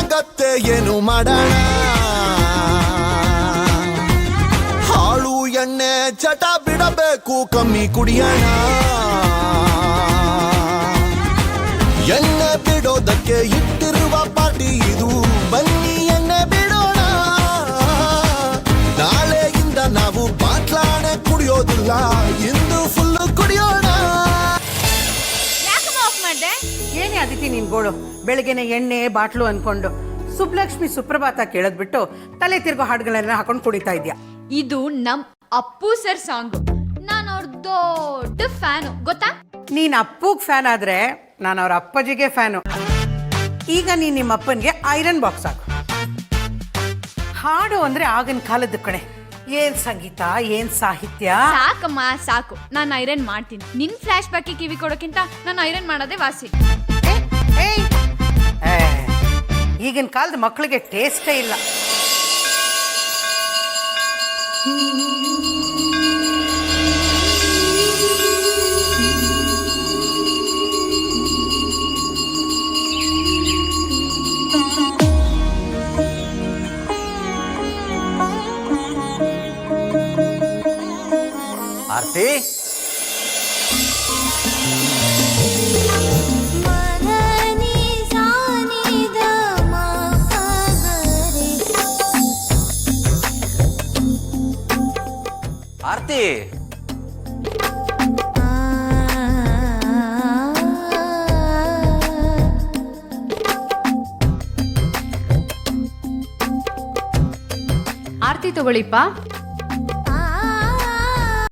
ಆಗತ್ತೆ ಏನು ಮಾಡೋಣ ಹಾಳು ಎಣ್ಣೆ ಚಟ ಬಿಡಬೇಕು ಕಮ್ಮಿ ಕುಡಿಯೋಣ ಎಣ್ಣೆ ಬಿಡೋದಕ್ಕೆ ಇಟ್ಟಿರುವ ಪಾರ್ಟಿ ಇದು ಬನ್ನಿ ಎಣ್ಣೆ ಬಿಡೋಣ ನಾಳೆಯಿಂದ ನಾವು ಬಾಟ್ಲಾಣೆ ಕುಡಿಯೋದಿಲ್ಲ ಇಂದು ಫುಲ್ ಕುಡಿಯೋಣ ಏನೇ ಅದಿತಿ ನಿನ್ ಗೋಳು ಬೆಳಗ್ಗೆನೆ ಎಣ್ಣೆ ಬಾಟ್ಲು ಅನ್ಕೊಂಡು ಸುಬ್ಲಕ್ಷ್ಮಿ ಸುಪ್ರಭಾತ ಕೇಳದ್ಬಿಟ್ಟು ತಲೆ ತಿರ್ಗೋ ಹಾಡುಗಳನ್ನ ಹಾಕೊಂಡು ಕುಡಿತಾ ಇದ್ಯಾ. ಇದು ನಮ್ ಅಪ್ಪು ಸರ್ ಸಾಂಗ್. ನಾನು ಅವ್ರ ದೊಡ್ಡ ಫ್ಯಾನು ಗೊತ್ತಾ. ನೀನ್ ಅಪ್ಪುಗ್ ಫ್ಯಾನ್ ಆದ್ರೆ ನಾನು ಅವ್ರ ಅಪ್ಪಾಜಿಗೆ ಫ್ಯಾನು. ಈಗ ನೀನ್ ನಿಮ್ಮ ಅಪ್ಪನ್ಗೆ ಐರನ್ ಬಾಕ್ಸ್ ಹಾಕು. ಹಾಡು ಅಂದ್ರೆ ಆಗಿನ ಕಾಲದ ಕಣೆ. ಏನ್ ಸಂಗೀತ ಏನ್ ಸಾಹಿತ್ಯ. ಸಾಕಮ್ಮ ಸಾಕು, ನಾನು ಐರನ್ ಮಾಡ್ತೀನಿ. ನಿನ್ ಫ್ಲಾಶ್ ಬ್ಯಾಕ್ ಕಿವಿ ಕೊಡೋಕ್ಕಿಂತ ನಾನು ಐರನ್ ಮಾಡೋದೇ ವಾಸಿ. ಈಗಿನ ಕಾಲದ ಮಕ್ಕಳಿಗೆ ಟೇಸ್ಟೇ ಇಲ್ಲ. ಆರ್ತಿ ಆರ್ತಿ ಆರ್ತಿ ತಗೊಳ್ಳಿಪ್ಪ.